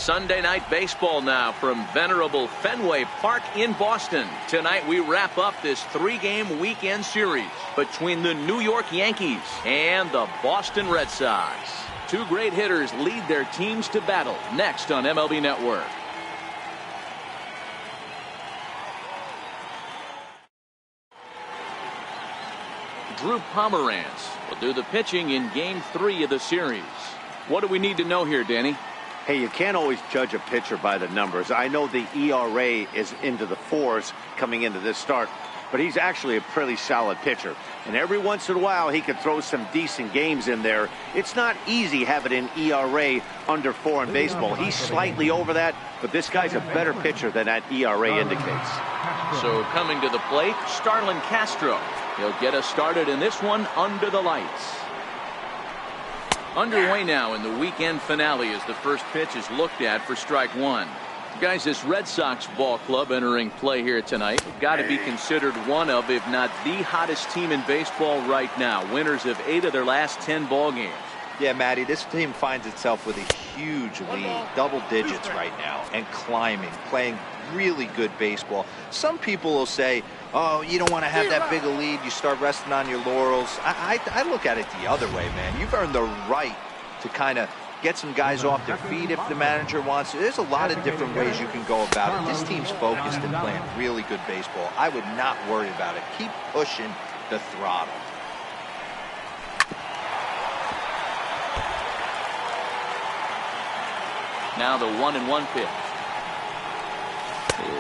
Sunday night baseball now from venerable Fenway Park in Boston. Tonight we wrap up this 3-game weekend series between the New York Yankees and the Boston Red Sox. Two great hitters lead their teams to battle next on MLB Network. Drew Pomeranz will do the pitching in Game 3 of the series. What do we need to know here, Danny? Hey, you can't always judge a pitcher by the numbers. I know the ERA is into the 4s coming into this start, but he's actually a pretty solid pitcher. And every once in a while, he could throw some decent games in there. It's not easy having an ERA under 4 in baseball. He's slightly over that, but this guy's a better pitcher than that ERA indicates. So coming to the plate, Starlin Castro. He'll get us started in this one under the lights. Underway now in the weekend finale as the first pitch is looked at for strike one. Guys, this Red Sox ball club entering play here tonight got to be considered one of, if not the hottest team in baseball right now. Winners of 8 of their last 10 ball games. Yeah, Matty, this team finds itself with a huge lead, double digits right now, and climbing, playing really good baseball. Some people will say, oh, you don't want to have that big a lead, you start resting on your laurels. I look at it the other way, man. You've earned the right to kind of get some guys off their feet if the manager wants to. There's a lot of different ways you can go about it. This team's focused and playing really good baseball. I would not worry about it. Keep pushing the throttle. Now the 1-1 pitch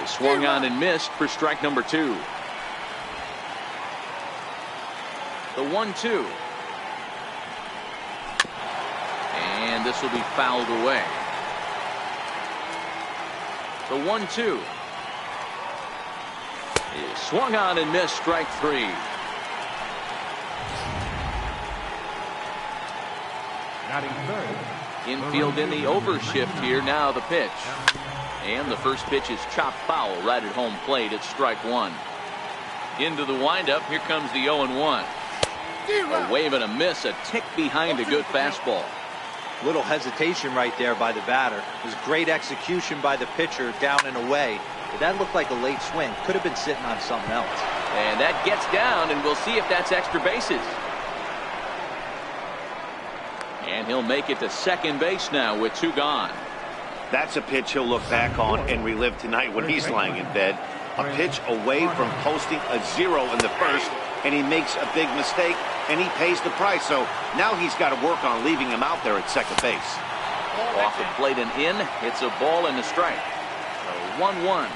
is swung on and missed for strike number 2. The 1-2. And this will be fouled away. The 1-2 is swung on and missed, strike 3. Batting third. Infield in the overshift here. Now the pitch. And the first pitch is chopped foul right at home plate. It's strike 1. Into the windup. Here comes the 0-1. A wave and a miss. A tick behind a good fastball. Little hesitation right there by the batter. It was great execution by the pitcher down and away. But that looked like a late swing. Could have been sitting on something else. And that gets down, and we'll see if that's extra bases. And he'll make it to second base now with 2 gone. That's a pitch he'll look back on and relive tonight when he's lying in bed. A pitch away from posting a 0 in the first, and he makes a big mistake, and he pays the price. So now he's got to work on leaving him out there at second base. Off the plate and in. It's a ball and a strike. A 1-1.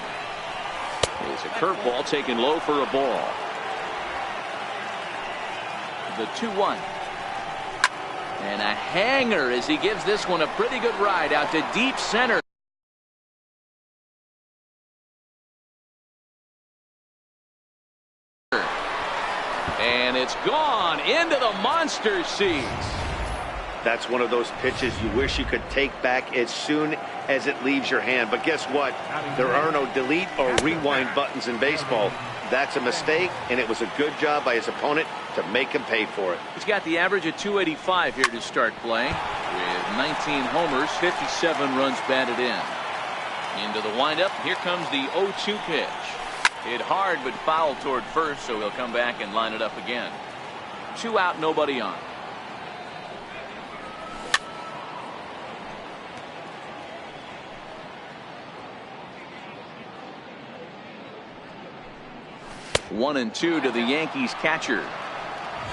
It's a curveball taken low for a ball. The 2-1. And a hanger as he gives this one a pretty good ride out to deep center. And it's gone into the monster seats. That's one of those pitches you wish you could take back as soon as it leaves your hand. But guess what? There are no delete or rewind buttons in baseball. That's a mistake, and it was a good job by his opponent to make him pay for it. He's got the average of 285 here to start play. With 19 homers, 57 runs batted in. Into the windup, here comes the 0-2 pitch. Hit hard but foul toward first, so he'll come back and line it up again. 2 out, nobody on. 1-2 to the Yankees catcher.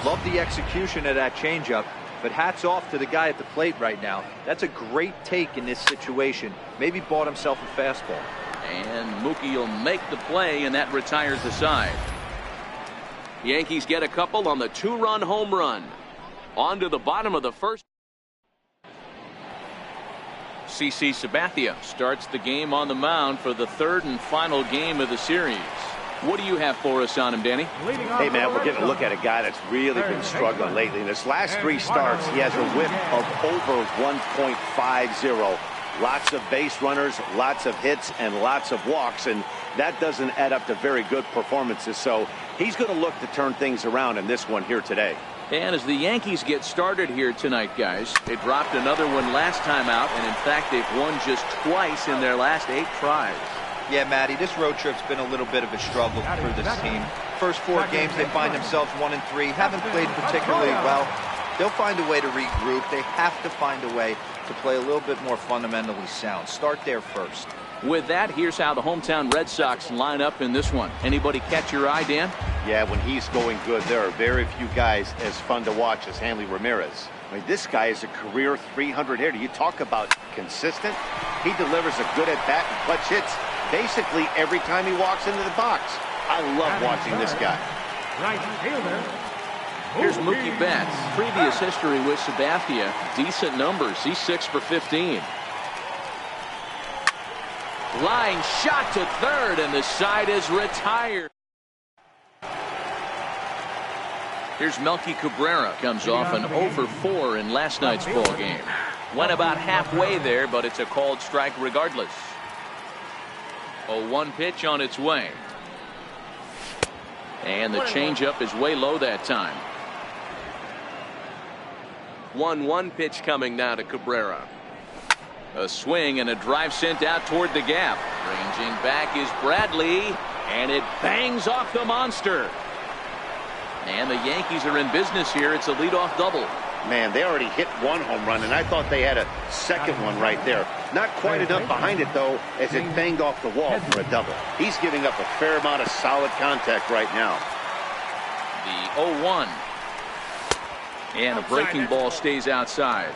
Love the execution of that changeup, but hats off to the guy at the plate right now. That's a great take in this situation. Maybe bought himself a fastball. And Mookie will make the play, and that retires the side. Yankees get a couple on the 2-run home run. On to the bottom of the first. CC Sabathia starts the game on the mound for the 3rd and final game of the series. What do you have for us on him, Danny? Hey, man, we're getting a look at a guy that's really been struggling lately. In his last 3 starts, he has a whip of over 1.50. Lots of base runners, lots of hits, and lots of walks, and that doesn't add up to very good performances. So he's going to look to turn things around in this one here today. And as the Yankees get started here tonight, guys, they dropped another one last time out, and in fact they've won just twice in their last 8 tries. Yeah, Matty, this road trip's been a little bit of a struggle for this team. First 4 games they find themselves 1-3, haven't played particularly well. They'll find a way to regroup. They have to find a way to play a little bit more fundamentally sound. Start there first. With that, here's how the hometown Red Sox line up in this one. Anybody catch your eye, Dan? Yeah, when he's going good, there are very few guys as fun to watch as Hanley Ramirez. I mean, this guy is a career 300 hitter. You talk about consistent. He delivers a good at-bat and clutch hits basically every time he walks into the box. I love watching this guy. Right fielder. Here's Mookie Betts. Previous history with Sabathia. Decent numbers. He's 6 for 15. Line shot to third, and the side is retired. Here's Melky Cabrera. Comes off an 0 for 4 in last night's ball game. Went about halfway there, but it's a called strike regardless. A 1 pitch on its way. And the changeup is way low that time. 1-1 pitch coming now to Cabrera. A swing and a drive sent out toward the gap. Ranging back is Bradley, and it bangs off the monster. And the Yankees are in business here. It's a leadoff double. Man, they already hit 1 home run, and I thought they had a second one right there. Not quite enough behind it, though, as it banged off the wall for a double. He's giving up a fair amount of solid contact right now. The 0-1. And a breaking ball stays outside.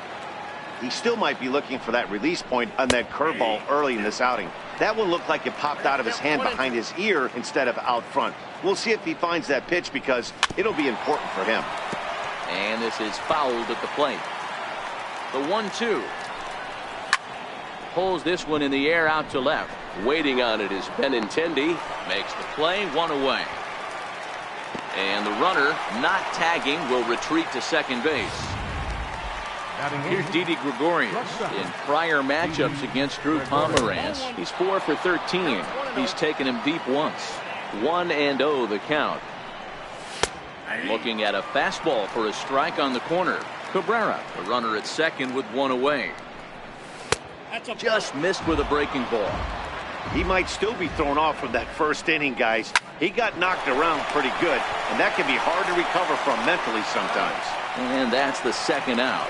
He still might be looking for that release point on that curveball early in this outing. That one looked like it popped out of his hand behind his ear instead of out front. We'll see if he finds that pitch because it'll be important for him. And this is fouled at the plate. The 1-2. Pulls this one in the air out to left. Waiting on it is Benintendi. Makes the play, 1 away. And the runner, not tagging, will retreat to second base. Here's Didi Gregorius. In prior matchups against Drew Pomeranz, he's 4 for 13. He's taken him deep once. 1-0 the count. Looking at a fastball for a strike on the corner. Cabrera, the runner at second with 1 away. Just missed with a breaking ball. He might still be thrown off from that first inning, guys. He got knocked around pretty good, and that can be hard to recover from mentally sometimes. And that's the second out.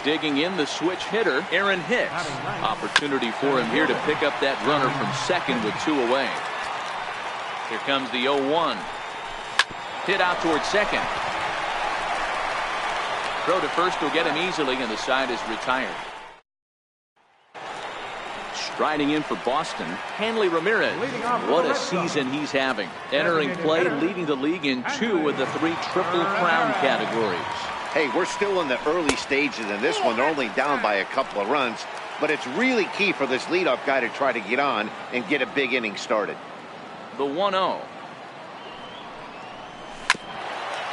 Digging in the switch hitter, Aaron Hicks. Opportunity for him here to pick up that runner from second with 2 away. Here comes the 0-1. Hit out towards second. Throw to first will get him easily, and the side is retired. Striding in for Boston, Hanley Ramirez. What a season he's having. Entering play, leading the league in 2 of the 3 Triple Crown categories. Hey, we're still in the early stages in this one. They're only down by a couple of runs, but it's really key for this leadoff guy to try to get on and get a big inning started. The 1-0.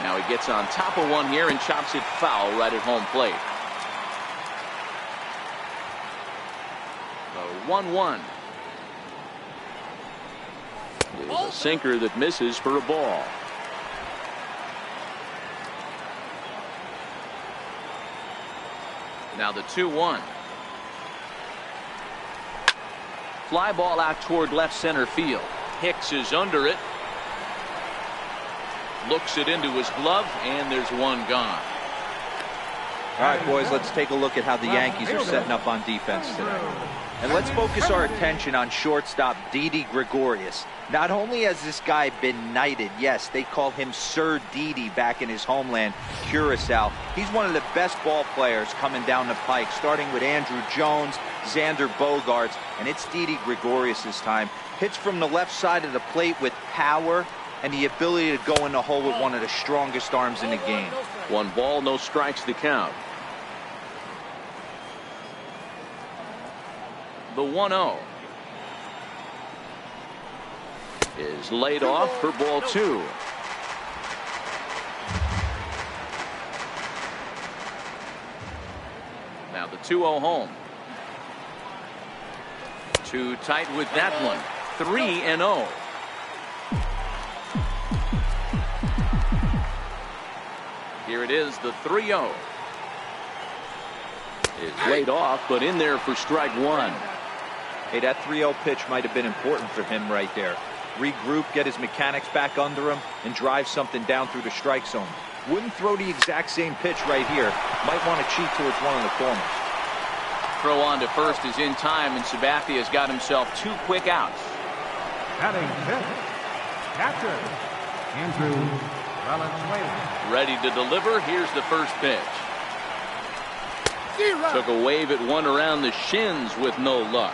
Now he gets on top of one here and chops it foul right at home plate. The 1-1. There's a sinker that misses for a ball. Now the 2-1. Fly ball out toward left center field. Hicks is under it. Looks it into his glove, and there's one gone. All right, boys, let's take a look at how the Yankees are setting up on defense today. And let's focus our attention on shortstop Didi Gregorius. Not only has this guy been knighted, yes, they call him Sir Didi back in his homeland, Curacao. He's one of the best ball players coming down the pike, starting with Andrew Jones, Xander Bogaerts, and it's Didi Gregorius' time. Hits from the left side of the plate with power and the ability to go in the hole with one of the strongest arms in the game. 1 ball, no strikes to count. The 1-0 is laid off for ball 2. Now the 2-0 home. Too tight with that one. 3-0. Here it is, the 3-0. Is laid off, but in there for strike one. Hey, that 3-0 pitch might have been important for him right there. Regroup, get his mechanics back under him, and drive something down through the strike zone. Wouldn't throw the exact same pitch right here. Might want to cheat towards one of the corners. Throw on to first is in time, and Sabathia's got himself 2 quick outs. Batting fifth, catcher, Andrew Valenzuela. Ready to deliver. Here's the first pitch. Took a wave at one around the shins with no luck.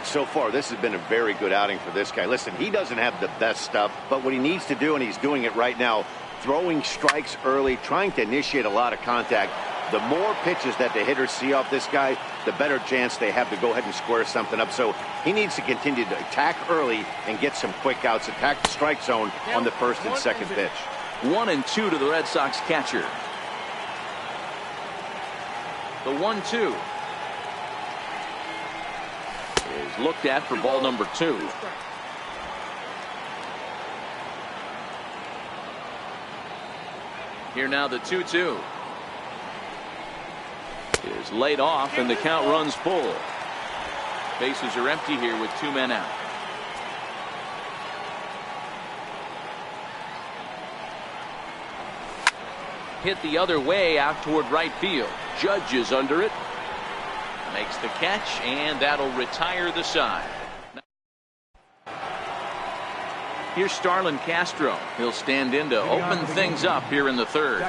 So far, this has been a very good outing for this guy. Listen, he doesn't have the best stuff, but what he needs to do, and he's doing it right now, throwing strikes early, trying to initiate a lot of contact. The more pitches that the hitters see off this guy, the better chance they have to go ahead and square something up. So he needs to continue to attack early and get some quick outs, attack the strike zone on the first and second pitch. 1-2 to the Red Sox catcher. The 1-2 is looked at for ball number 2. Here now the 2-2 is laid off, and the count runs full. Bases are empty here with 2 men out. Hit the other way out toward right field. Judge is under it. Makes the catch, and that'll retire the side. Here's Starlin Castro. He'll stand in to open things up here in the third.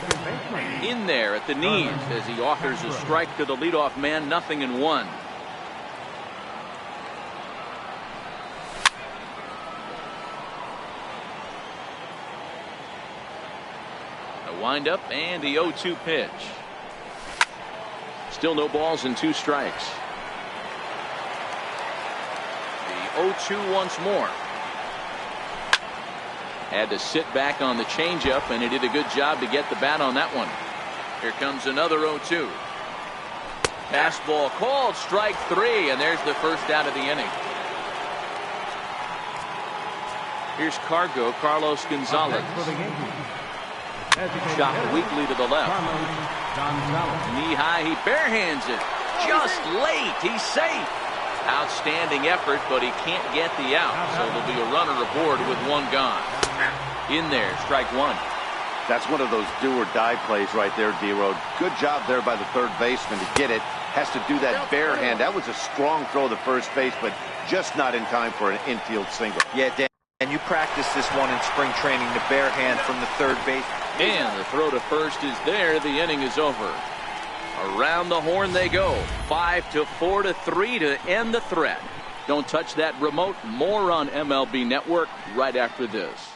In there at the knees as he offers a strike to the leadoff man. 0-1. A windup and the 0-2 pitch. Still no balls and 2 strikes. The 0-2 once more. Had to sit back on the changeup, and he did a good job to get the bat on that one. Here comes another 0-2. Fastball called, strike 3, and there's the first out of the inning. Here's Carlos Gonzalez. Shot weakly to the left. Knee high, he barehands it. Just late, he's safe. Outstanding effort, but he can't get the out, so there'll be a runner aboard with 1 gone. In there, strike 1. That's one of those do-or-die plays right there, D-Road. Good job there by the third baseman to get it. Has to do that bare hand. That was a strong throw to first base, but just not in time for an infield single. Yeah, Dan, and you practiced this one in spring training, the bare hand from the third base. And the throw to first is there. The inning is over. Around the horn they go. 5-4-3 to end the threat. Don't touch that remote. More on MLB Network right after this.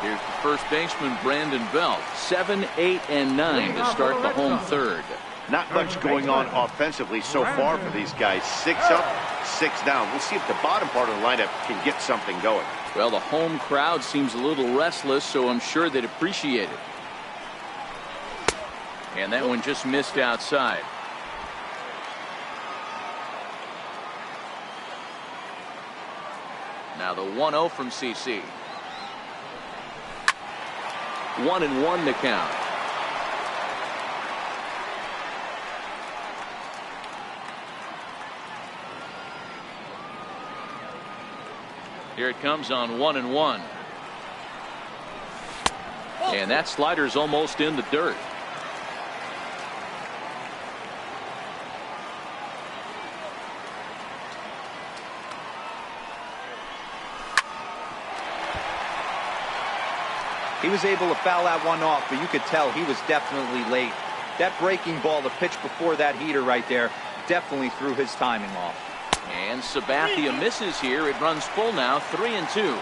Here's the first baseman, Brandon Belt. 7, 8, and 9 to start the home third. Not much going on offensively so far for these guys. 6 up, 6 down. We'll see if the bottom part of the lineup can get something going. Well, the home crowd seems a little restless, so I'm sure they'd appreciate it. And that one just missed outside. Now the 1-0 from CC. 1-1 the count. Here it comes on 1-1. And that slider's almost in the dirt. He was able to foul that one off, but you could tell he was definitely late. That breaking ball, the pitch before that heater right there, definitely threw his timing off. And Sabathia misses here. It runs full now, 3-2.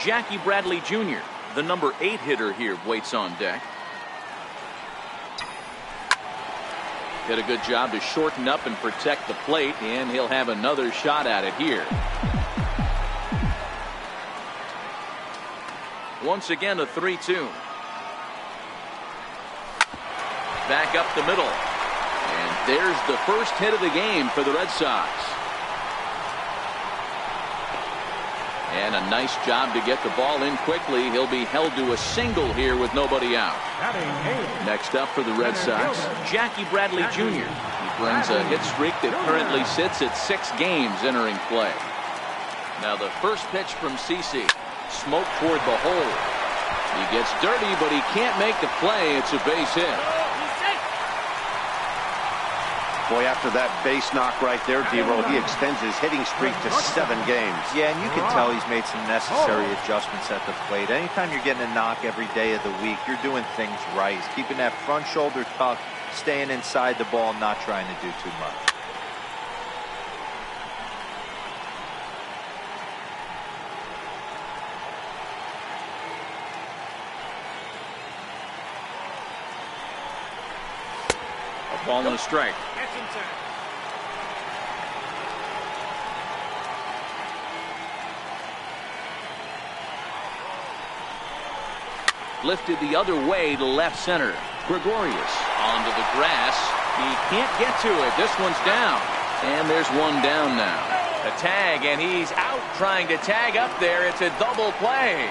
Jackie Bradley Jr., the number 8 hitter here, waits on deck. Did a good job to shorten up and protect the plate, and he'll have another shot at it here. Once again, a 3-2. Back up the middle. And there's the first hit of the game for the Red Sox. And a nice job to get the ball in quickly. He'll be held to a single here with nobody out. Next up for the Red Sox, Jackie Bradley Jr. He brings a hit streak that currently sits at 6 games entering play. Now the first pitch from CC. Smoke toward the hole. He gets dirty, but he can't make the play. It's a base hit. Boy, after that base knock right there, D-Roll, he extends his hitting streak to 7 games. Yeah, and you can tell he's made some necessary adjustments at the plate. Anytime you're getting a knock every day of the week, you're doing things right. He's keeping that front shoulder tucked, staying inside the ball, not trying to do too much. A ball and a strike. Lifted the other way to left center. Gregorius onto the grass. He can't get to it. This one's down. And there's one down now. A tag, and he's out trying to tag up there. It's a double play.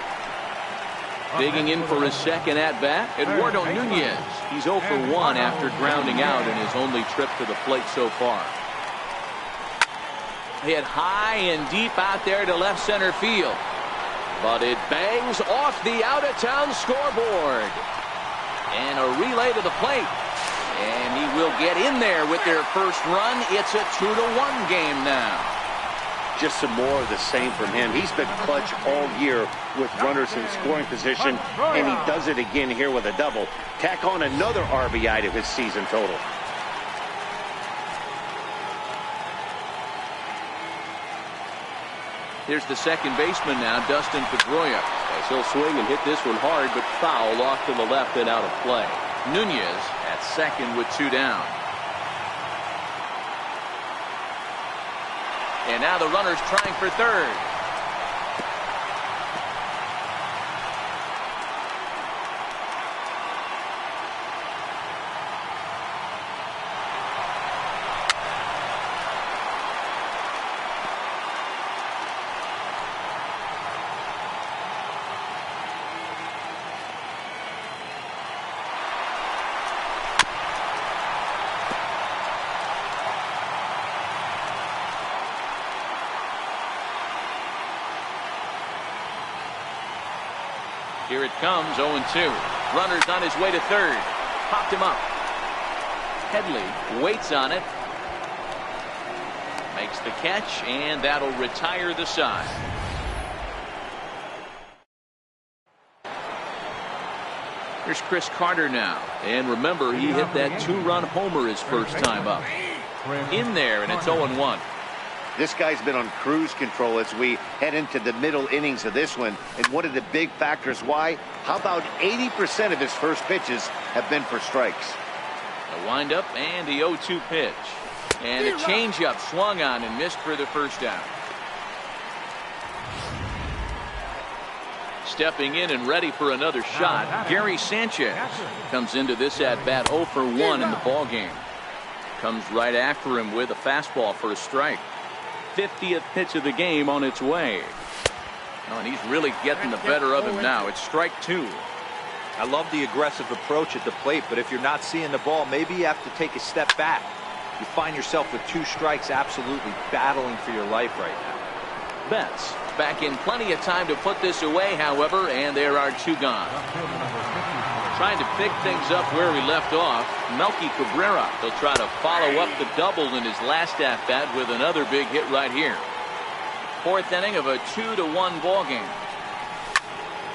Digging in for his second at-bat, Eduardo Nunez. He's 0 for 1 after grounding out in his only trip to the plate so far. Hit high and deep out there to left center field. But it bangs off the out-of-town scoreboard. And a relay to the plate. And he will get in there with their first run. It's a 2-1 game now. Just some more of the same from him. He's been clutch all year with runners in scoring position, and he does it again here with a double. Tack on another RBI to his season total. Here's the second baseman now, Dustin Pedroia. As he'll swing and hit this one hard, but foul off to the left and out of play. Nunez at second with 2 down. And now the runner's trying for third. Here it comes, 0-2. Runner's on his way to third. Popped him up. Headley waits on it. Makes the catch, and that'll retire the side. Here's Chris Carter now. And remember, he hit that 2-run homer his first time up. In there, and it's 0-1. This guy's been on cruise control as we head into the middle innings of this one. And one of the big factors why, how about 80% of his first pitches have been for strikes? A windup and the 0-2 pitch. And a changeup swung on and missed for the first down. Stepping in and ready for another shot, Gary Sanchez comes into this at-bat 0 for 1 in the ballgame. Comes right after him with a fastball for a strike. 50th pitch of the game on its way. Oh, and he's really getting the better of him now. It's strike 2. I love the aggressive approach at the plate, but if you're not seeing the ball, maybe you have to take a step back. You find yourself with 2 strikes, absolutely battling for your life right now. Betts back in plenty of time to put this away, however, and there are 2 gone. Trying to pick things up where we left off, Melky Cabrera. He'll try to follow up the double in his last at-bat with another big hit right here. 4th inning of a 2-1 ball game.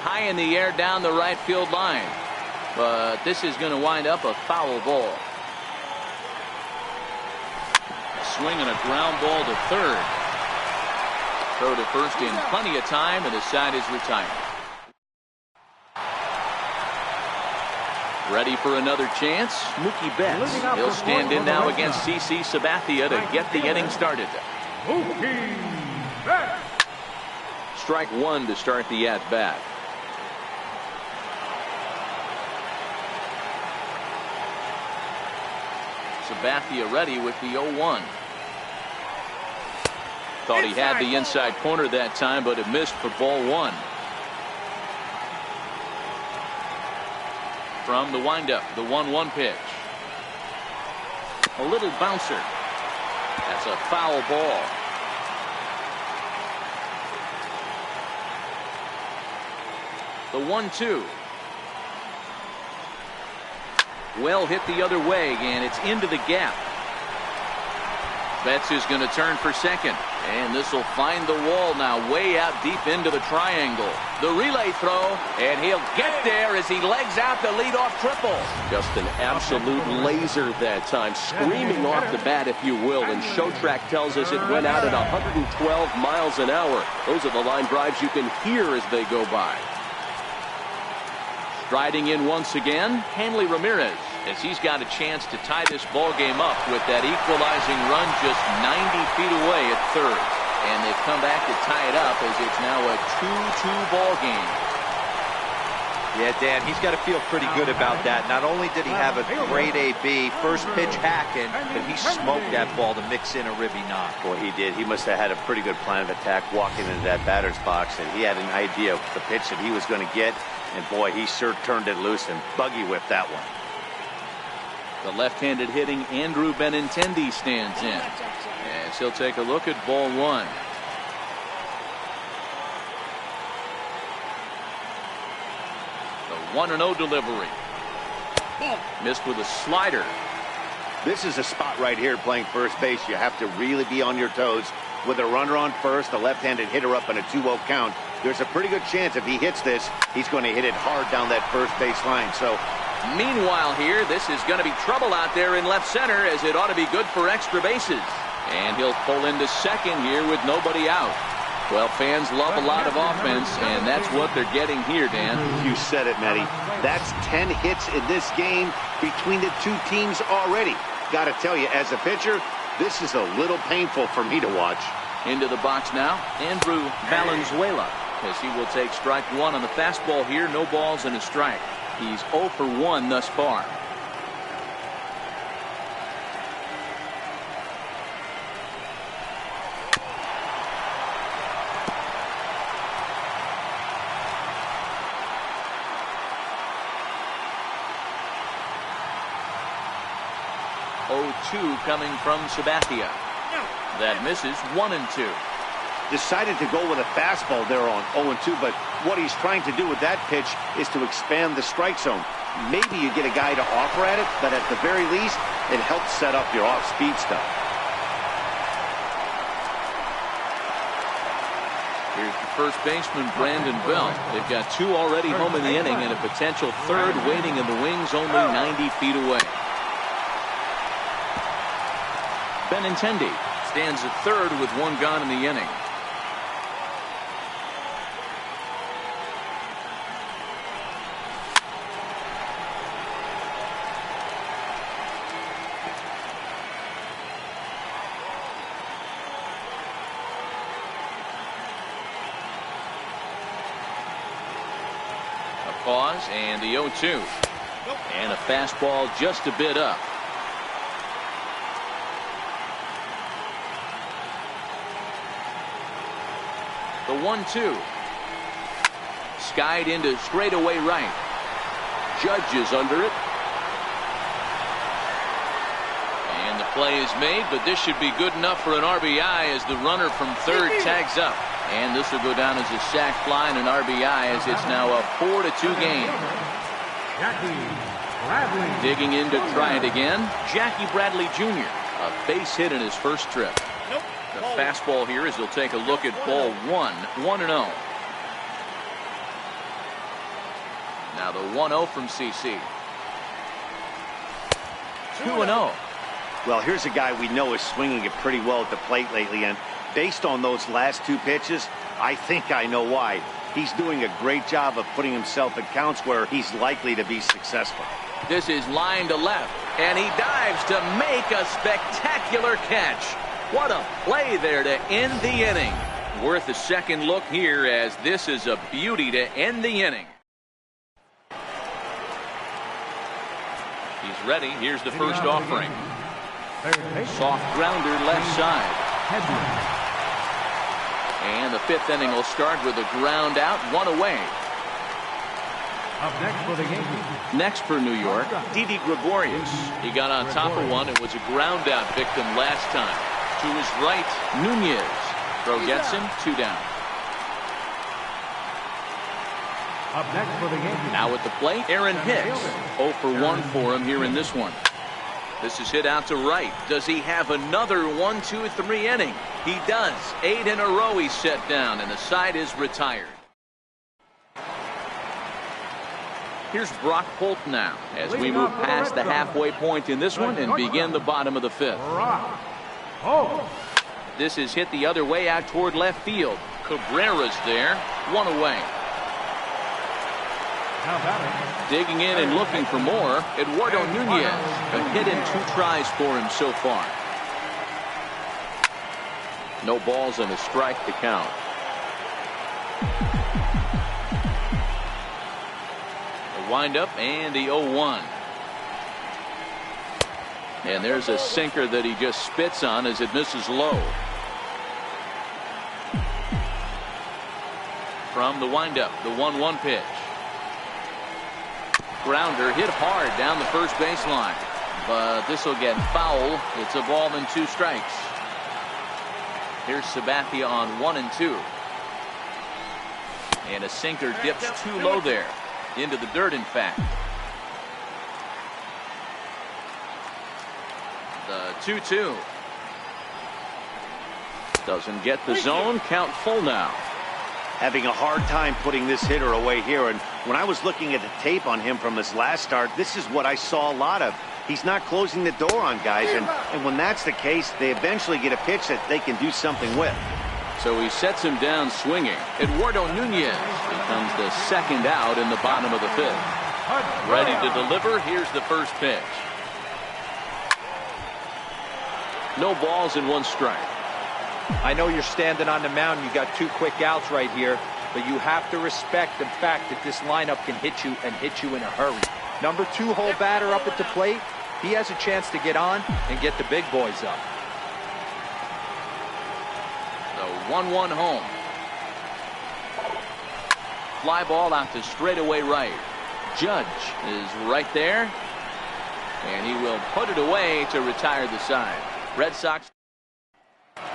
High in the air down the right field line, but this is going to wind up a foul ball. A swing and a ground ball to third. Throw to first in plenty of time, and the side is retired. Ready for another chance, Mookie Betts. He'll stand in now against CC Sabathia to get the inning started. Mookie Betts. Strike 1 to start the at-bat. Sabathia ready with the 0-1. Thought he had the inside corner that time, but it missed for ball 1. From the windup, the 1-1 pitch. A little bouncer. That's a foul ball. The 1-2. Well hit the other way, and it's into the gap. Betts is going to turn for second, and this will find the wall now way out deep into the triangle. The relay throw, and he'll get there as he legs out the leadoff triple. Just an absolute laser that time, screaming off the bat, if you will, and Showtrack tells us it went out at 112 miles an hour. Those are the line drives you can hear as they go by. Striding in once again, Hanley Ramirez, as he's got a chance to tie this ball game up with that equalizing run just 90 feet away at third. And they come back to tie it up as it's now a 2-2 ball game. Yeah, Dan, he's got to feel pretty good about that. Not only did he have a great AB, first pitch hacking, but he smoked that ball to mix in a ribby knock. Boy, he did. He must have had a pretty good plan of attack walking into that batter's box, and he had an idea of the pitch that he was going to get. And boy, he sure turned it loose and buggy whipped that one. The left-handed hitting Andrew Benintendi stands in, as he'll take a look at ball 1. The 1-0 delivery. Missed with a slider. This is a spot right here playing first base. You have to really be on your toes. With a runner on first, a left-handed hitter up in a 2-0 count, there's a pretty good chance if he hits this, he's going to hit it hard down that first base line. So, meanwhile here, this is going to be trouble out there in left center, as it ought to be good for extra bases. And he'll pull into second here with nobody out. Well, fans love a lot of offense, and that's what they're getting here, Dan. You said it, Matty. That's 10 hits in this game between the two teams already. Got to tell you, as a pitcher, this is a little painful for me to watch. Into the box now, Andrew Valenzuela, as he will take strike 1 on the fastball here. No balls and a strike. He's 0 for 1 thus far. Coming from Sabathia. That misses. 1-2. Decided to go with a fastball there on 0-2, but what he's trying to do with that pitch is to expand the strike zone. Maybe you get a guy to offer at it, but at the very least, it helps set up your off-speed stuff. Here's the first baseman, Brandon Belt. They've got 2 already home in the inning and a potential third waiting in the wings only 90 feet away. Benintendi stands at third with 1 gone in the inning. A pause and the 0-2. And a fastball just a bit up. The 1-2. Skied into straightaway right. Judge is under it. And the play is made, but this should be good enough for an RBI as the runner from third tags up. And this will go down as a sac fly and an RBI, as it's now a 4-2 game. Digging in to try it again, Jackie Bradley Jr. A base hit in his first trip. The fastball here as he'll take a look at ball 1, 1-0. Now the 1-0 from CC. 2-0. Well, here's a guy we know is swinging it pretty well at the plate lately, and based on those last 2 pitches, I think I know why. He's doing a great job of putting himself in counts where he's likely to be successful. This is line to left, and he dives to make a spectacular catch. What a play there to end the inning. Worth a second look here, as this is a beauty to end the inning. He's ready. Here's the first offering. Soft grounder left side. And the 5th inning will start with a ground out, 1 away. Up next for the Yankees. Next for New York, Didi Gregorius. He got on top of one and was a ground out victim last time. To his right, Nunez. Throw gets him, 2 down. Up next for the Yankees. Now at the plate, Aaron Hicks. 0 for 1 for him here in this one. This is hit out to right. Does he have another 1, 2, 3 inning? He does. 8 in a row he's set down, and the side is retired. Here's Brock Holt now as we move past the halfway point in this one and begin the bottom of the 5th. This is hit the other way out toward left field. Cabrera's there, 1 away. Digging in and looking for more, Eduardo Nunez. A hit in 2 tries for him so far. No balls and a strike to count. A windup and the 0-1. And there's a sinker that he just spits on as it misses low. From the windup, the 1-1 pitch. Grounder hit hard down the first baseline, but this will get foul. It's a ball and 2 strikes. Here's Sabathia on 1 and 2, and a sinker dips too low there, into the dirt in fact. The 2-2 doesn't get the zone. Count full now. Having a hard time putting this hitter away here, and when I was looking at the tape on him from his last start, this is what I saw a lot of. He's not closing the door on guys, and when that's the case, they eventually get a pitch that they can do something with. So he sets him down swinging. Eduardo Nunez becomes the 2nd out in the bottom of the 5th. Ready to deliver. Here's the first pitch. No balls and 1 strike. I know you're standing on the mound. You got 2 quick outs right here, but you have to respect the fact that this lineup can hit you and hit you in a hurry. Number 2 hole batter up at the plate. He has a chance to get on and get the big boys up. The 1-1 home. Fly ball out to straightaway right. Judge is right there, and he will put it away to retire the side. Red Sox.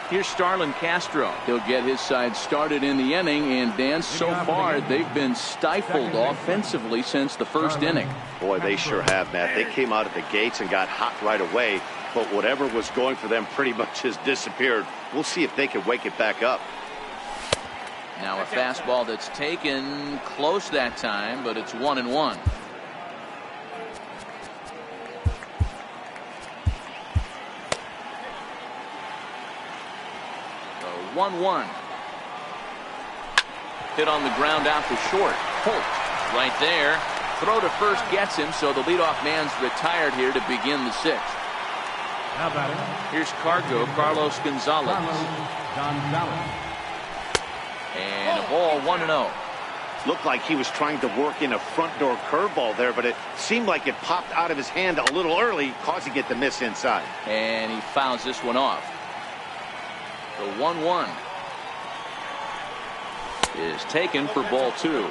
Here's Starlin Castro. He'll get his side started in the inning, and Dan, so far they've been stifled offensively since the 1st inning. Boy, they sure have, Matt. They came out of the gates and got hot right away, but whatever was going for them pretty much has disappeared. We'll see if they can wake it back up. Now a fastball that's taken close that time, but it's 1-1. 1-1. Hit on the ground out to short. Holt right there. Throw to first gets him, so the leadoff man's retired here to begin the 6th. Here's Carlos Gonzalez. And a ball, 1-0. Looked like he was trying to work in a front door curveball there, but it seemed like it popped out of his hand a little early, causing it to miss inside. And he fouls this one off. The 1-1 is taken for ball 2.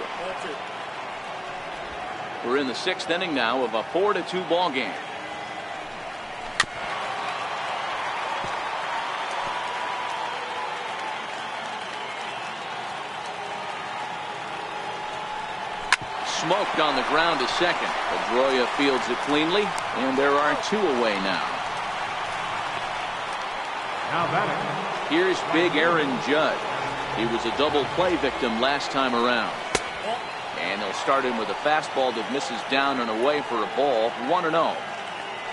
We're in the 6th inning now of a 4-2 ball game. Smoked on the ground to second. Pedroia fields it cleanly, and there are 2 away now. Here's big Aaron Judge. He was a double play victim last time around. And they'll start him with a fastball that misses down and away for a ball. 1-0.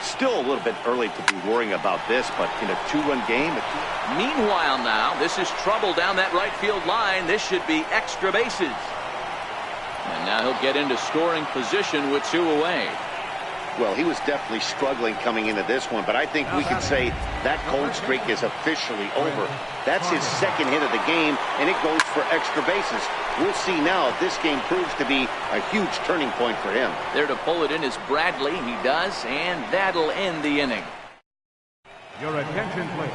Still a little bit early to be worrying about this, but in a 2-run game. Meanwhile now, this is trouble down that right field line. This should be extra bases. And now he'll get into scoring position with 2 away. Well, he was definitely struggling coming into this one, but I think we can say that cold streak is officially over. That's his 2nd hit of the game, and it goes for extra bases. We'll see now if this game proves to be a huge turning point for him. There to pull it in is Bradley. He does, and that'll end the inning. Your attention, please.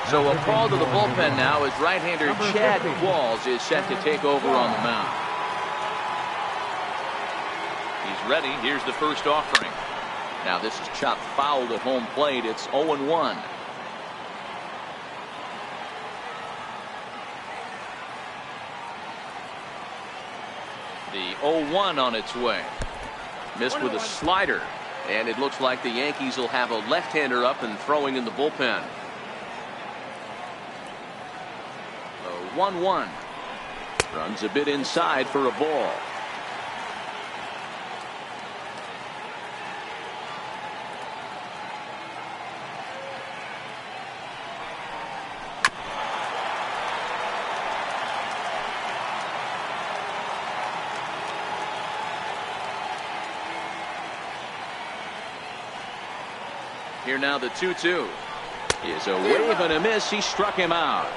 So a call to the bullpen now as right-hander Chad Qualls is set to take over on the mound. He's ready. Here's the first offering. Now this is chopped foul at home plate. It's 0-1. The 0-1 on its way. Missed with a slider. And it looks like the Yankees will have a left-hander up and throwing in the bullpen. 1-1. Runs a bit inside for a ball. Here now the 2-2. Is a wave and a miss. He struck him out.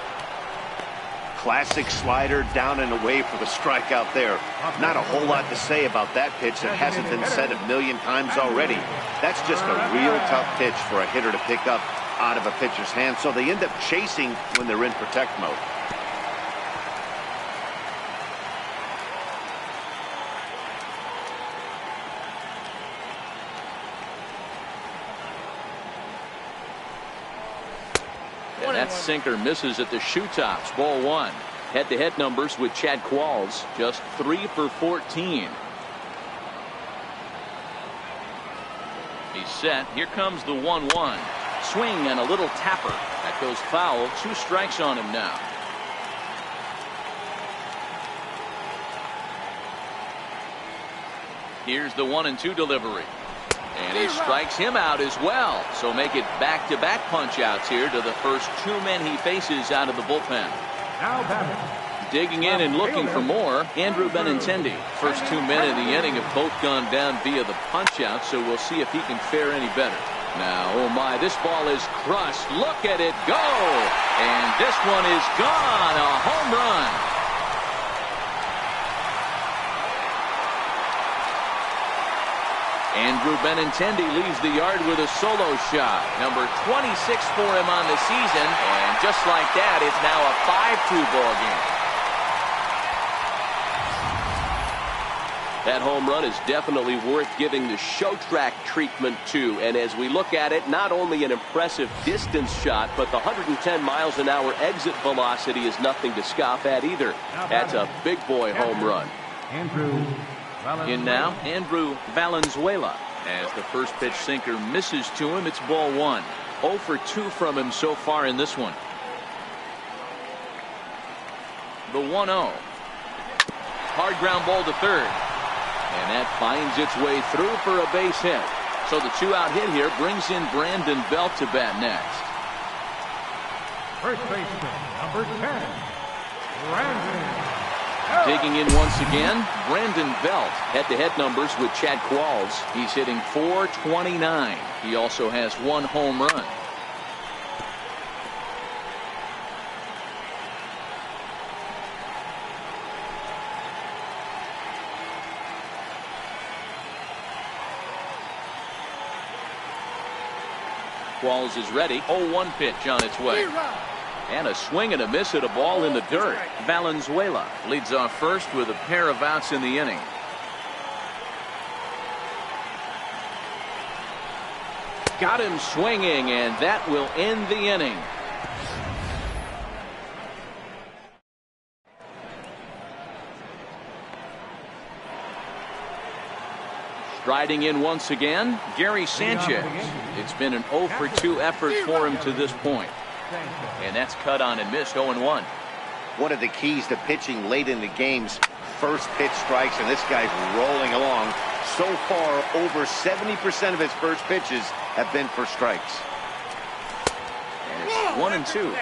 Classic slider down and away for the strikeout there. Not a whole lot to say about that pitch that hasn't been said a million times already. That's just a real tough pitch for a hitter to pick up out of a pitcher's hand, so they end up chasing when they're in protect mode. And that sinker misses at the shoe tops. Ball one. Head-to-head numbers with Chad Qualls, just 3 for 14. He's set. Here comes the 1-1. Swing and a little tapper. That goes foul. 2 strikes on him now. Here's the 1-2 delivery. And he strikes him out as well. So make it back-to-back punch-outs here to the first 2 men he faces out of the bullpen. Digging in and looking for more, Andrew Benintendi. First 2 men in the inning have both gone down via the punch-out, so we'll see if he can fare any better. Now, oh my, this ball is crushed. Look at it go. And this one is gone. A home run. Andrew Benintendi leaves the yard with a solo shot. Number 26 for him on the season. And just like that, it's now a 5-2 ball game. That home run is definitely worth giving the show track treatment to. And as we look at it, not only an impressive distance shot, but the 110 miles an hour exit velocity is nothing to scoff at either. That's a big boy home run. In now, Andrew Valenzuela. As the first pitch sinker misses to him, it's ball one. 0 for 2 from him so far in this one. The 1-0. Hard ground ball to third. And that finds its way through for a base hit. So the 2-out hit here brings in Brandon Belt to bat next. First baseman, number 10, Brandon. Digging in once again, Brandon Belt. Head-to-head numbers with Chad Qualls. He's hitting .429. He also has 1 home run. Qualls is ready. 0-1 pitch on its way. And a swing and a miss at a ball in the dirt. Valenzuela leads off first with a pair of outs in the inning. Got him swinging, and that will end the inning. Striding in once again, Gary Sanchez. It's been an 0 for 2 effort for him to this point. And that's cut on and missed. 0-1. One of the keys to pitching late in the games, first pitch strikes, and this guy's rolling along. So far, over 70% of his first pitches have been for strikes. And it's 1-2.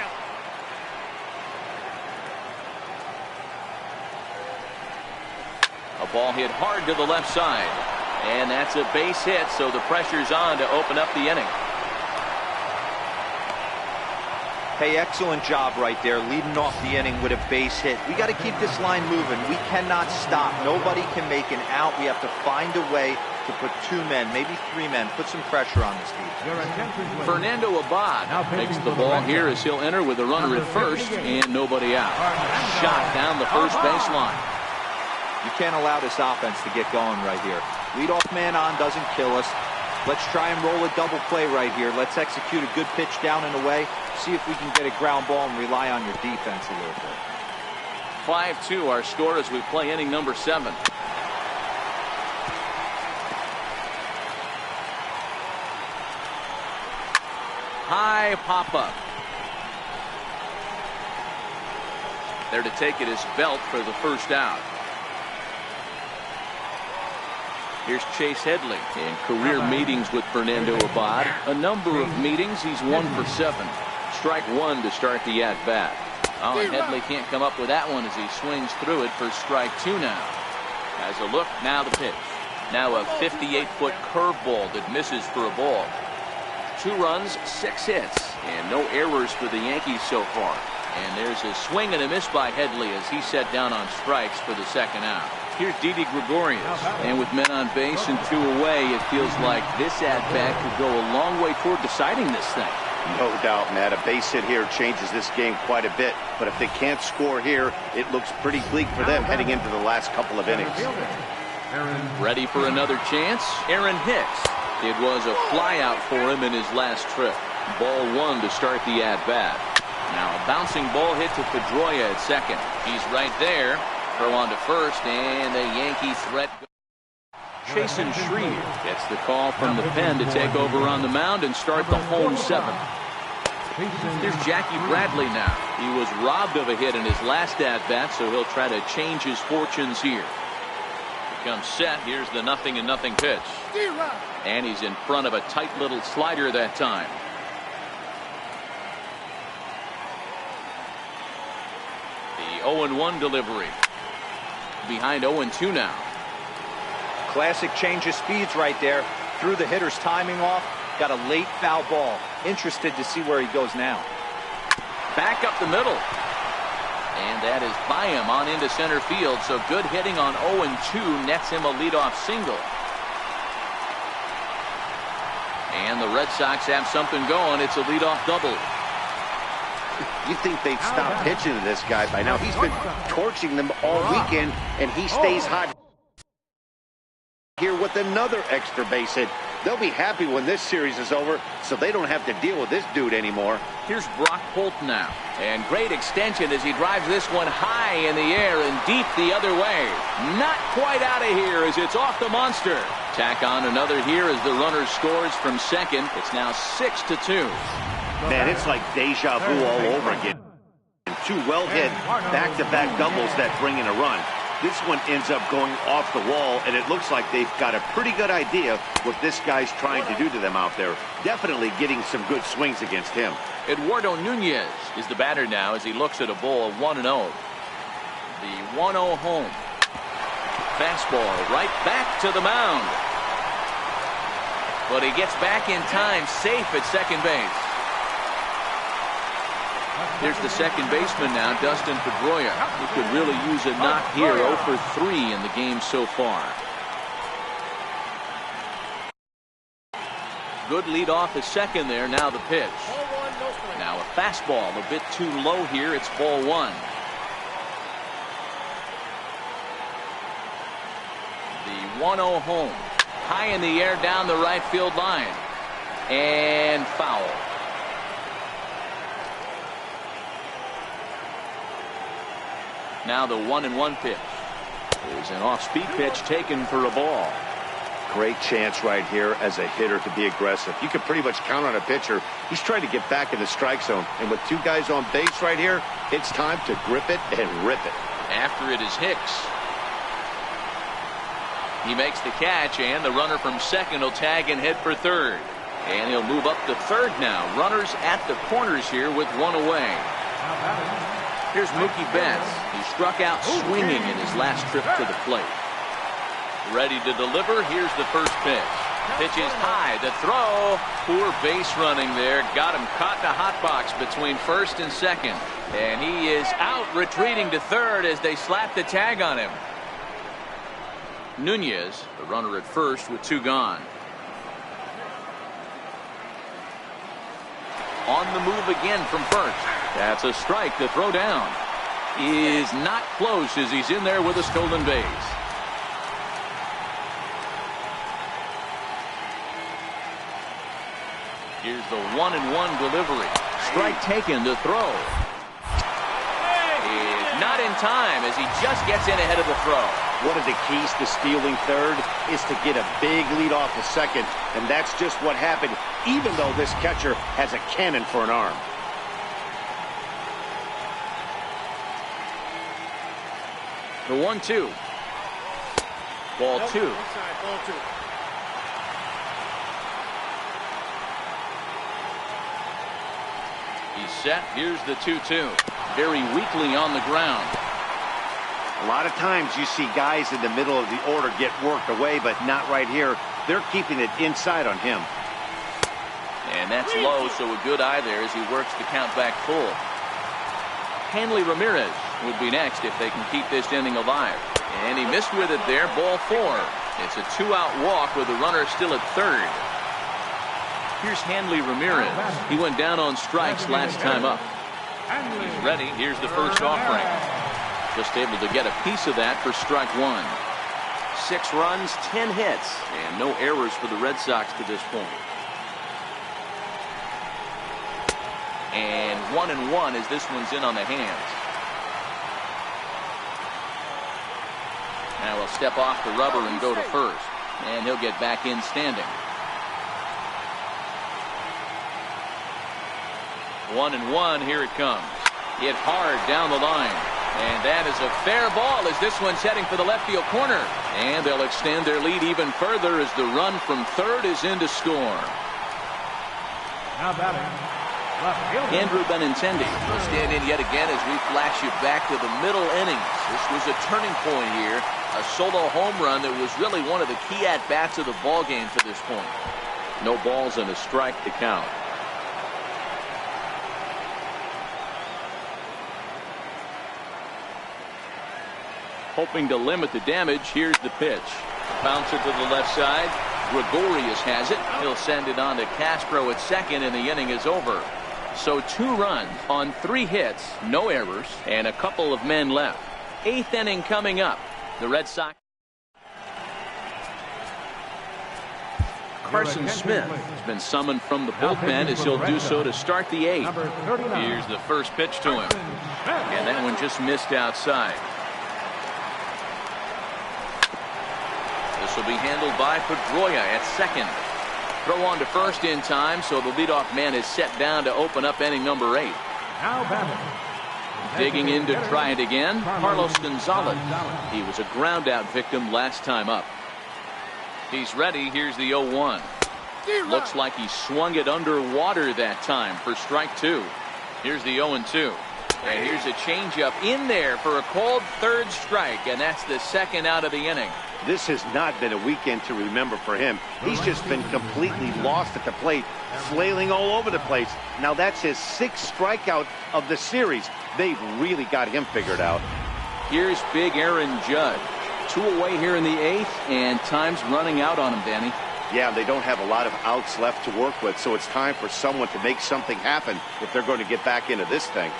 A ball hit hard to the left side. And that's a base hit, so the pressure's on to open up the inning. Hey, excellent job right there, leading off the inning with a base hit. We got to keep this line moving. We cannot stop. Nobody can make an out. We have to find a way to put 2 men, maybe 3 men, put some pressure on this defense. Fernando Abad makes the ball here as he'll enter with a runner at first and nobody out. Shot down the first baseline. You can't allow this offense to get going right here. Leadoff man on doesn't kill us. Let's try and roll a double play right here. Let's execute a good pitch down and away. See if we can get a ground ball and rely on your defense a little bit. 5-2 our score as we play inning number 7. High pop-up. There to take it is Belt for the first out. Here's Chase Headley. In career meetings with Fernando Abad, a number of meetings, he's 1 for 7. Strike 1 to start the at-bat. Oh, and Headley can't come up with that one as he swings through it for strike 2 now. Has a look, now the pitch. Now a 58-foot curveball that misses for a ball. 2 runs, 6 hits, and no errors for the Yankees so far. And there's a swing and a miss by Headley as he set down on strikes for the second out. Here's Didi Gregorius, and with men on base and 2 away, it feels like this at-bat could go a long way toward deciding this thing. No doubt, Matt. A base hit here changes this game quite a bit. But if they can't score here, it looks pretty bleak for them heading into the last couple of innings. Ready for another chance? Aaron Hicks. It was a flyout for him in his last trip. Ball 1 to start the at-bat. Now a bouncing ball hit to Pedroia at second. He's right there. Throw on to first, and the Yankee threat. Chasen Shreve gets the call from the pen to take over on the mound and start the home 7th. Here's Jackie Bradley now. He was robbed of a hit in his last at-bat, so he'll try to change his fortunes here. Comes set. Here's the 0-0 pitch. And he's in front of a tight little slider that time. The 0-1 delivery. Behind 0-2 now. Classic change of speeds right there. Threw the hitter's timing off. Got a late foul ball. Interested to see where he goes now. Back up the middle. And that is by him on into center field. So good hitting on 0-2 nets him a leadoff single. And the Red Sox have something going. It's a leadoff double. You think they'd stop pitching to this guy by now. He's been torching them all weekend, and he stays hot here with another extra base hit. They'll be happy when this series is over, so they don't have to deal with this dude anymore. Here's Brock Holt now. And great extension as he drives this one high in the air and deep the other way. Not quite out of here as it's off the monster. Tack on another here as the runner scores from second. It's now 6-2. Man, it's like deja vu all over again. 2 well-hit back-to-back doubles that bring in a run. This one ends up going off the wall, and it looks like they've got a pretty good idea what this guy's trying to do to them out there. Definitely getting some good swings against him. Eduardo Nunez is the batter now as he looks at a ball 1-0. The 1-0 home. Fastball right back to the mound. But he gets back in time, safe at second base. Here's the second baseman now, Dustin Pedroia, who could really use a knock here. 0 for 3 in the game so far. Good lead off at second there. Now the pitch. Now a fastball a bit too low here. It's ball 1. The 1-0 home. High in the air down the right field line. And foul. Now the 1-1 pitch. There's an off-speed pitch taken for a ball. Great chance right here as a hitter to be aggressive. You can pretty much count on a pitcher. He's trying to get back in the strike zone. And with 2 guys on base right here, it's time to grip it and rip it. After it is Hicks. He makes the catch, and the runner from second will tag and head for third. And he'll move up to third now. Runners at the corners here with 1 away. Here's Mookie Betts. He struck out swinging in his last trip to the plate. Ready to deliver. Here's the first pitch. Pitch is high. The throw. Poor base running there. Got him caught in a hot box between first and second. And he is out retreating to third as they slap the tag on him. Nunez, the runner at first with 2 gone. On the move again from first. That's a strike to throw down. Is not close as he's in there with a stolen base. Here's the 1-1 delivery. Strike taken to throw. Is not in time as he just gets in ahead of the throw. One of the keys to stealing third is to get a big lead off the second, and that's just what happened, even though this catcher has a cannon for an arm. The 1-2. Ball 2. He's set. Here's the 2-2. Very weakly on the ground. A lot of times you see guys in the middle of the order get worked away, but not right here. They're keeping it inside on him. And that's low, so a good eye there as he works the count back full. Hanley Ramirez would be next if they can keep this inning alive. And he missed with it there. Ball 4. It's a 2-out walk with the runner still at third. Here's Hanley Ramirez. He went down on strikes last time up. He's ready. Here's the first offering. Just able to get a piece of that for strike 1. 6 runs, 10 hits, and no errors for the Red Sox to this point. And 1-1 as this one's in on the hands. Now he'll step off the rubber and go to first. And he'll get back in standing. 1-1, here it comes. Hit hard down the line. And that is a fair ball as this one's heading for the left field corner. And they'll extend their lead even further as the run from third is in to score. Now batting, left fielder Andrew Benintendi will stand in yet again as we flash you back to the middle innings. This was a turning point here. A solo home run that was really one of the key at-bats of the ball game to this point. No balls and a strike to count. Hoping to limit the damage, here's the pitch. Bounce it to the left side. Gregorius has it. He'll send it on to Castro at second, and the inning is over. So 2 runs on 3 hits, no errors, and a couple of men left. 8th inning coming up. The Red Sox. Carson Smith has been summoned from the bullpen as he'll do so to start the 8th. Here's the first pitch to him. And that one just missed outside. This will be handled by Pedroia at second. Throw on to first in time, so the leadoff man is set down to open up inning number 8. now batting. Digging in to try it again, Carlos Gonzalez. He was a ground out victim last time up. He's ready. Here's the 0-1. Looks like he swung it underwater that time for strike 2. Here's the 0-2. And here's a changeup in there for a called third strike, and that's the second out of the inning. This has not been a weekend to remember for him. He's just been completely lost at the plate, flailing all over the place. Now that's his 6th strikeout of the series. They've really got him figured out. Here's big Aaron Judge. 2 away here in the 8th, and time's running out on him, Danny. Yeah, they don't have a lot of outs left to work with, so it's time for someone to make something happen if they're going to get back into this thing.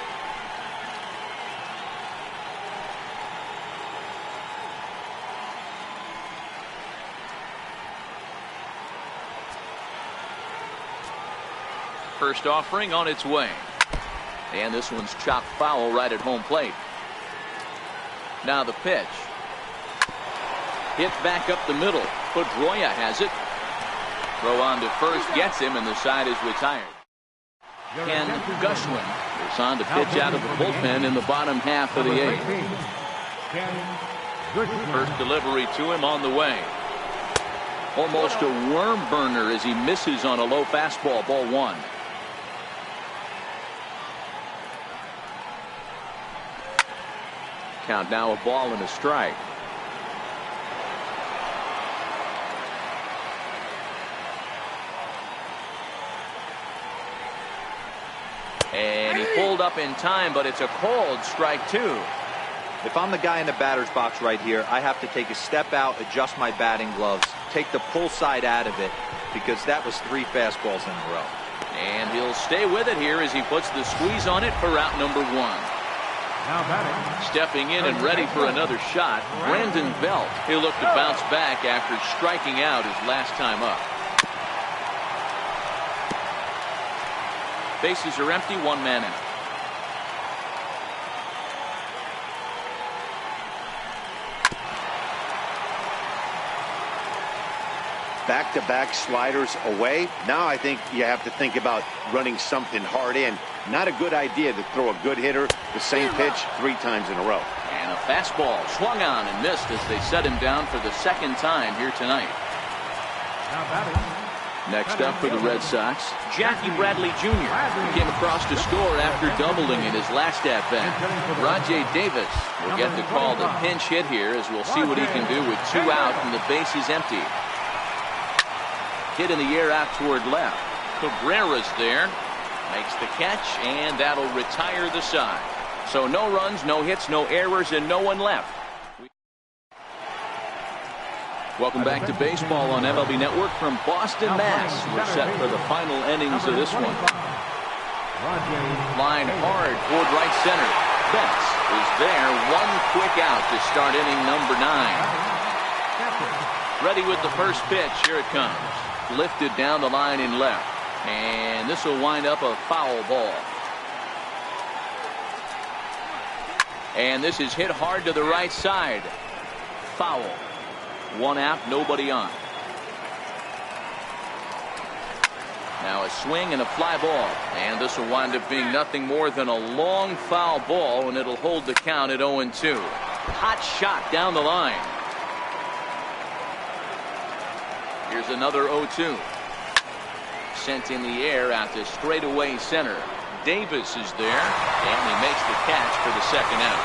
First offering on its way. And this one's chopped foul right at home plate. Now the pitch. Hit back up the middle. Pedroia has it. Throw on to first gets him, and the side is retired. Ken Gushwin is on to pitch out of the bullpen in the bottom half of the 8th. First delivery to him on the way. Almost a worm burner as he misses on a low fastball. Ball 1. Count now a ball and a strike. And he pulled up in time, but it's a called strike 2. If I'm the guy in the batter's box right here, I have to take a step out, adjust my batting gloves, take the pull side out of it, because that was 3 fastballs in a row. And he'll stay with it here as he puts the squeeze on it for out number 1. Now batting. Stepping in and ready for another shot, Brandon Belt. He'll look to bounce back after striking out his last time up. Bases are empty, 1 man out. Back-to-back sliders away. Now I think you have to think about running something hard in. Not a good idea to throw a good hitter the same pitch 3 times in a row. And a fastball swung on and missed as they set him down for the 2nd time here tonight. Now batting. Next up for the Red Sox, Jackie Bradley Jr. He came across to score after doubling in his last at-bat. Rajay Davis will get the call to pinch hit here as we'll see what he can do with 2 out and the bases empty. Hit in the air out toward left. Cabrera's there. Makes the catch, and that'll retire the side. So no runs, no hits, no errors, and no one left. Welcome back to baseball on MLB Network from Boston, Mass. We're set for the final innings of this one. Line hard toward right center. Betts is there. 1 quick out to start inning number 9. Ready with the first pitch. Here it comes. Lifted down the line in left. And this will wind up a foul ball. And this is hit hard to the right side. Foul. 1 out, nobody on. Now a swing and a fly ball. And this will wind up being nothing more than a long foul ball, and it'll hold the count at 0-2. Hot shot down the line. Here's another 0-2. Sent in the air out to straightaway center. Davis is there, and he makes the catch for the 2nd out.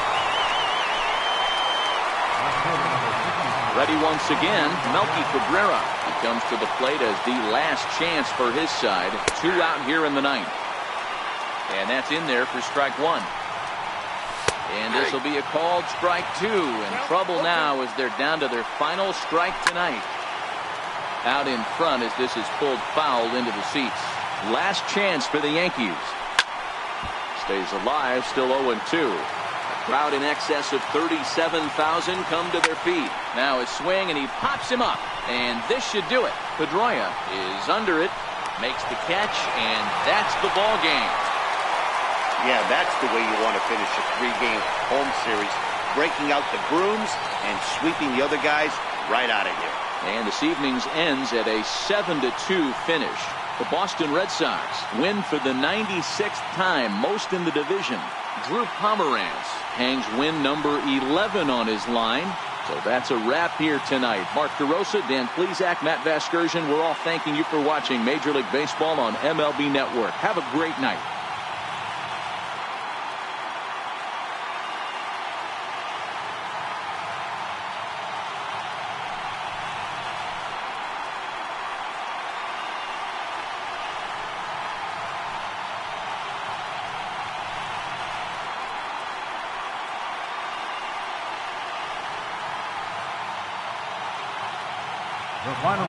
Ready once again, Melky Cabrera. He comes to the plate as the last chance for his side. 2 out here in the 9th. And that's in there for strike 1. And this will be a called strike 2. And trouble now as they're down to their final strike tonight. Out in front as this is pulled foul into the seats. Last chance for the Yankees. Stays alive, still 0-2. A crowd in excess of 37,000 come to their feet. Now a swing, and he pops him up. And this should do it. Pedroia is under it, makes the catch, and that's the ball game. Yeah, that's the way you want to finish a 3-game home series. Breaking out the brooms and sweeping the other guys right out of here. And this evening's ends at a 7-2 finish. The Boston Red Sox win for the 96th time, most in the division. Drew Pomeranz hangs win number 11 on his line. So that's a wrap here tonight. Mark DeRosa, Dan Plesac, Matt Vasgersian, we're all thanking you for watching Major League Baseball on MLB Network. Have a great night. The final